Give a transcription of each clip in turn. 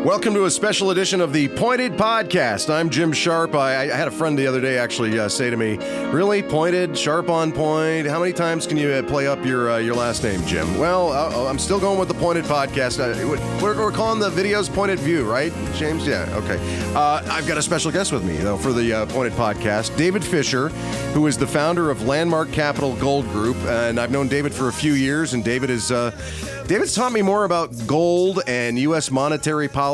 Welcome to a special edition of the Pointed Podcast. I'm Jim Sharpe. I had a friend the other day actually say to me, "Really, pointed, sharp on point? How many times can you play up your last name, Jim?" Well, I'm still going with the Pointed Podcast. We're calling the videos Pointed View, right, James? Yeah, okay. I've got a special guest with me, though, for the Pointed Podcast, David Fisher, who is the founder of Landmark Capital Gold Group. And I've known David for a few years, and David's taught me more about gold and U.S. monetary policy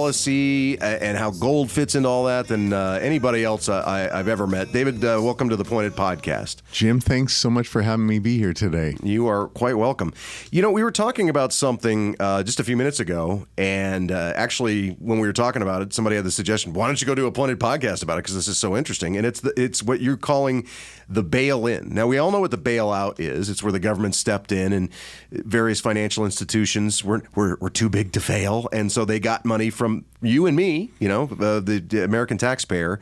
and how gold fits into all that than anybody else I've ever met. David, welcome to the Pointed Podcast. Jim, thanks so much for having me be here today. You are quite welcome. You know, we were talking about something just a few minutes ago, and actually, when we were talking about it, somebody had the suggestion, why don't you go do a Pointed Podcast about it, because this is so interesting. And it's what you're calling the bail-in. Now, we all know what the bailout is. It's where the government stepped in and various financial institutions were too big to fail, and so they got money from you and me, the American taxpayer.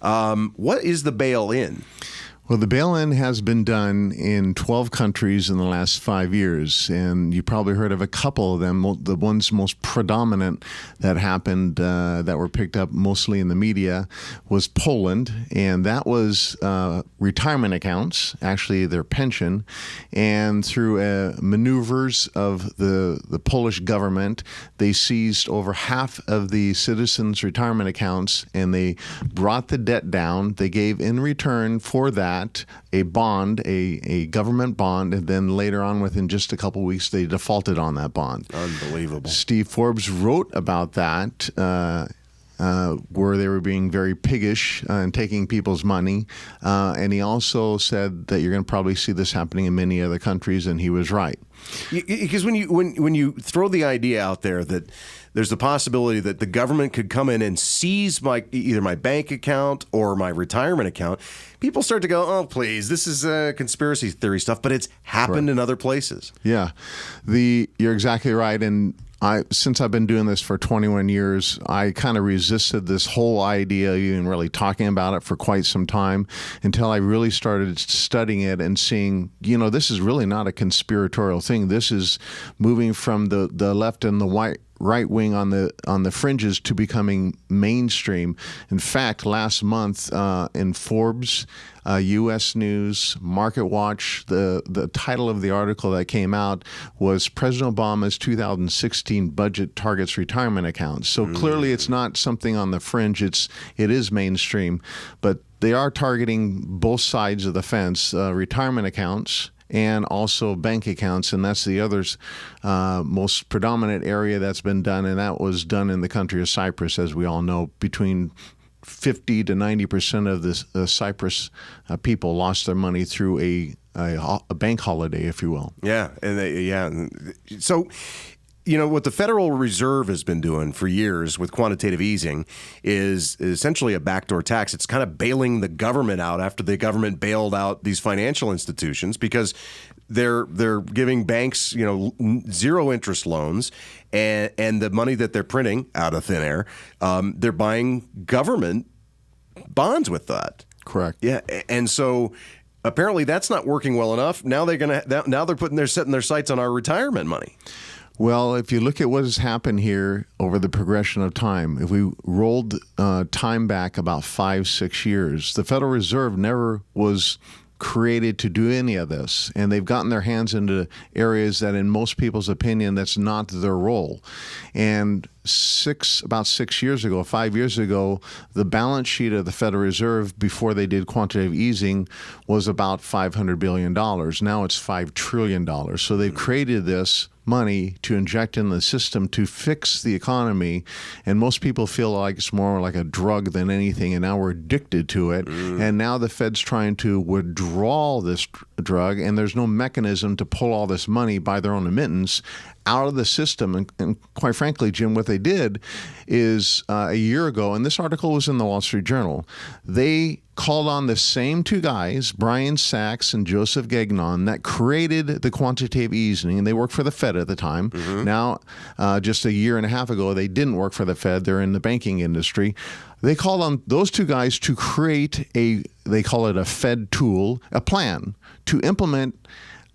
What is the bail-in? Well, the bail-in has been done in 12 countries in the last 5 years, and you probably heard of a couple of them. The ones most predominant that happened, that were picked up mostly in the media, was Poland, and that was retirement accounts, actually their pension, and through maneuvers of the Polish government, they seized over half of the citizens' retirement accounts, and they brought the debt down. They gave in return for that a bond, a government bond, and then later on, within just a couple of weeks, they defaulted on that bond. Unbelievable. Steve Forbes wrote about that, where they were being very piggish and taking people's money. And he also said that you're going to probably see this happening in many other countries, and he was right. Because when you throw the idea out there that there's the possibility that the government could come in and seize either my bank account or my retirement account, people start to go, oh, please, this is conspiracy theory stuff, but it's happened in other places. Yeah, you're exactly right. And since I've been doing this for 21 years, I kind of resisted this whole idea, even really talking about it for quite some time, until I really started studying it and seeing, this is really not a conspiratorial thing. This is moving from the left and the right wing on the fringes to becoming mainstream. In fact, last month in Forbes, U.S. News, Market Watch, the title of the article that came out was President Obama's 2016 budget targets retirement accounts. So clearly it's not something on the fringe. It is mainstream, but they are targeting both sides of the fence, retirement accounts and also bank accounts, and that's the other's most predominant area that's been done, and that was done in the country of Cyprus, as we all know. Between 50 to 90% of the Cyprus people lost their money through a bank holiday, if you will. Yeah, So, what the Federal Reserve has been doing for years with quantitative easing is essentially a backdoor tax. It's kind of bailing the government out after the government bailed out these financial institutions, because they're giving banks, zero interest loans, and the money that they're printing out of thin air, they're buying government bonds with that. Correct. Yeah, and so apparently that's not working well enough. Now they're setting their sights on our retirement money. Well, if you look at what has happened here over the progression of time, if we rolled time back about 5-6 years, the Federal Reserve never was created to do any of this, and they've gotten their hands into areas that, in most people's opinion, that's not their role. And about 6 years ago, 5 years ago, the balance sheet of the Federal Reserve before they did quantitative easing was about $500 billion. Now it's $5 trillion. So they've created this money to inject in the system to fix the economy, and most people feel like it's more like a drug than anything, and now we're addicted to it. And now the Fed's trying to withdraw this drug, and there's no mechanism to pull all this money by their own admittance out of the system. And quite frankly, Jim, what they did is a year ago, and this article was in the Wall Street Journal, they called on the same two guys, Brian Sachs and Joseph Gagnon, that created the quantitative easing, and they worked for the Fed at the time. Now, just a year and a half ago, they didn't work for the Fed. They're in the banking industry. They called on those two guys to create they call it a Fed tool, a plan to implement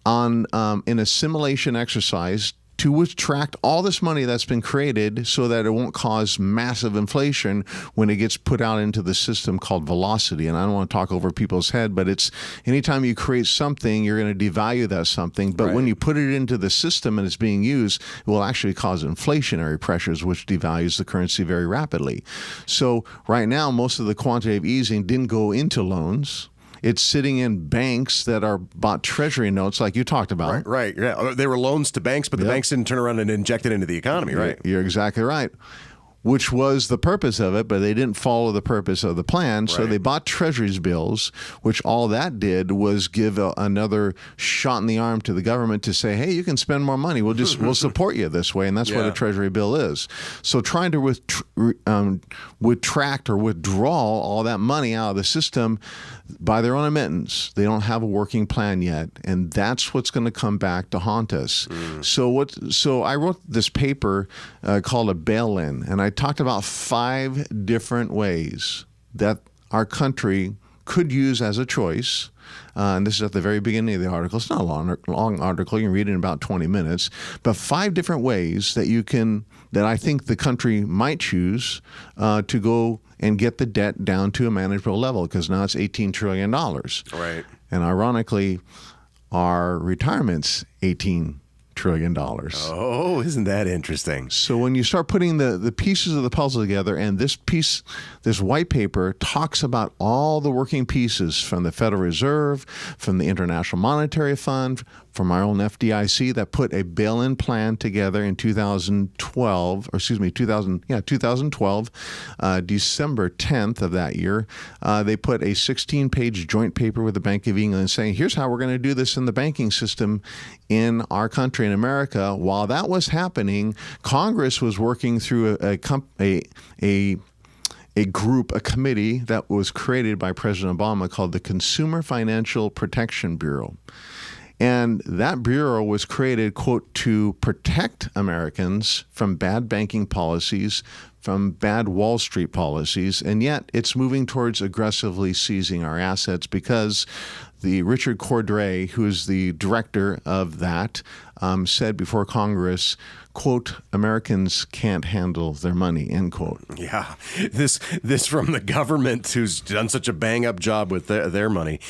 in a simulation exercise to retract all this money that's been created so that it won't cause massive inflation when it gets put out into the system called velocity. And I don't want to talk over people's head, but it's anytime you create something, you're going to devalue that something. But when you put it into the system and it's being used, it will actually cause inflationary pressures, which devalues the currency very rapidly. So right now, most of the quantitative easing didn't go into loans. It's sitting in banks that are bought treasury notes like you talked about. Right. Yeah. They were loans to banks, but the banks didn't turn around and inject it into the economy, right? You're exactly right. Which was the purpose of it, but they didn't follow the purpose of the plan. So they bought treasuries bills, which all that did was give another shot in the arm to the government to say, hey, you can spend more money. We'll support you this way. And that's what a treasury bill is. So trying to retract or withdraw all that money out of the system by their own admittance, they don't have a working plan yet. And that's what's going to come back to haunt us. So I wrote this paper called a bail-in, and I talked about 5 different ways that our country could use as a choice. And this is at the very beginning of the article. It's not a long article. You can read it in about 20 minutes. But 5 different ways that I think the country might choose to go and get the debt down to a manageable level, because now it's $18 trillion. Right. And ironically, our retirement's $18 trillion. Oh, isn't that interesting? So when you start putting the pieces of the puzzle together, and this white paper talks about all the working pieces from the Federal Reserve, from the International Monetary Fund, from our own FDIC that put a bail-in plan together in 2012, December 10th of that year. They put a 16-page joint paper with the Bank of England saying, here's how we're going to do this in the banking system in our country, in America. While that was happening, Congress was working through a committee that was created by President Obama called the Consumer Financial Protection Bureau. And that bureau was created, quote, to protect Americans from bad banking policies, from bad Wall Street policies, and yet it's moving towards aggressively seizing our assets because the Richard Cordray, who is the director of that, said before Congress, quote, Americans can't handle their money, end quote. Yeah, this from the government who's done such a bang-up job with their money.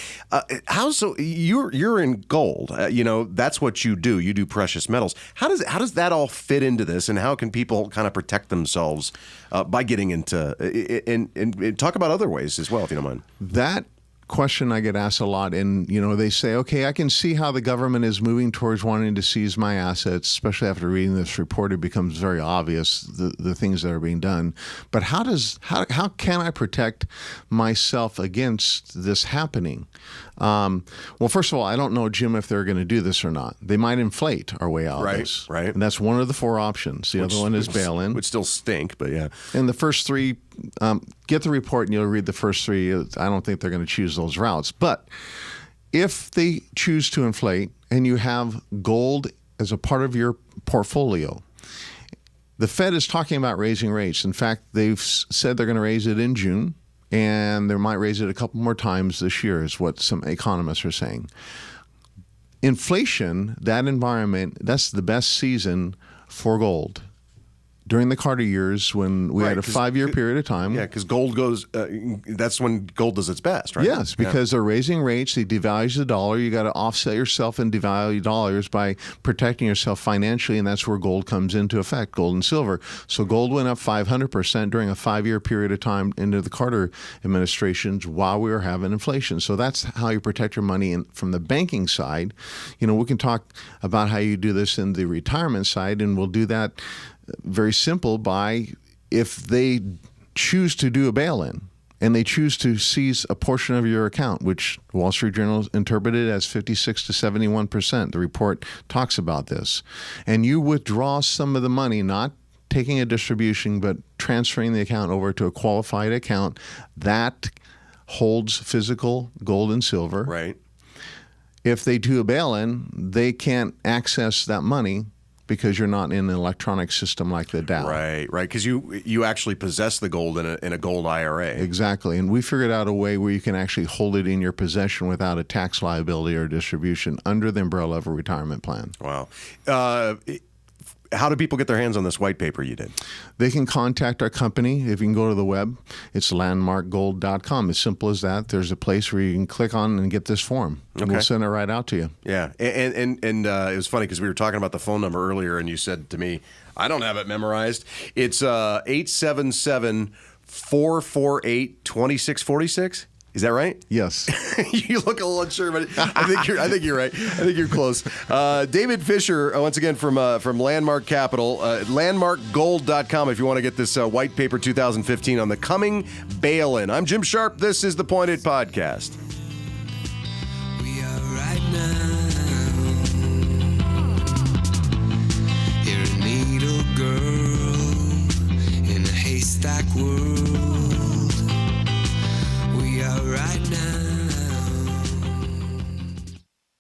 How so? You're in gold. That's what you do. You do precious metals. How does that all fit into this, and how can people kind of protect themselves by getting into and talk about other ways as well, if you don't mind? That question I get asked a lot, and they say, okay, I can see how the government is moving towards wanting to seize my assets, especially after reading this report. It becomes very obvious the things that are being done. But how can I protect myself against this happening? Well, first of all, I don't know, Jim, if they're going to do this or not. They might inflate our way out of this. Right. And that's one of the 4 options. The other one is bail-in. Would still stink, but yeah. And the first 3, get the report and you'll read the first 3. I don't think they're going to choose those routes. But if they choose to inflate and you have gold as a part of your portfolio, the Fed is talking about raising rates. In fact, they've said they're going to raise it in June. And they might raise it a couple more times this year, is what some economists are saying. Inflation, that environment, that's the best season for gold. During the Carter years, when we had a 5-year period of time. Yeah, because gold goes, that's when gold does its best, right? Yes, because they're raising rates, they devalue the dollar. You got to offset yourself and devalue dollars by protecting yourself financially, and that's where gold comes into effect, gold and silver. So gold went up 500% during a 5-year period of time into the Carter administrations while we were having inflation. So that's how you protect your money. And from the banking side, we can talk about how you do this in the retirement side, and we'll do that very simple by, if they choose to do a bail-in and they choose to seize a portion of your account, which Wall Street Journal interpreted as 56 to 71%. The report talks about this. And you withdraw some of the money, not taking a distribution, but transferring the account over to a qualified account that holds physical gold and silver. Right. If they do a bail-in, they can't access that money because you're not in an electronic system like the Dow. Right, because you actually possess the gold in a gold IRA. Exactly, and we figured out a way where you can actually hold it in your possession without a tax liability or distribution under the umbrella of a retirement plan. Wow. how do people get their hands on this white paper you did? They can contact our company. If you can go to the web, it's landmarkgold.com. As simple as that. There's a place where you can click on and get this form. And we'll send it right out to you. Yeah. And it was funny because we were talking about the phone number earlier, and you said to me, I don't have it memorized. It's 877-448-2646. Is that right? Yes. You look a little unsure, but I think you're right. I think you're close. David Fisher, once again from Landmark Capital, landmarkgold.com if you want to get this white paper 2015 on the coming bail-in. I'm Jim Sharpe. This is the Pointed Podcast.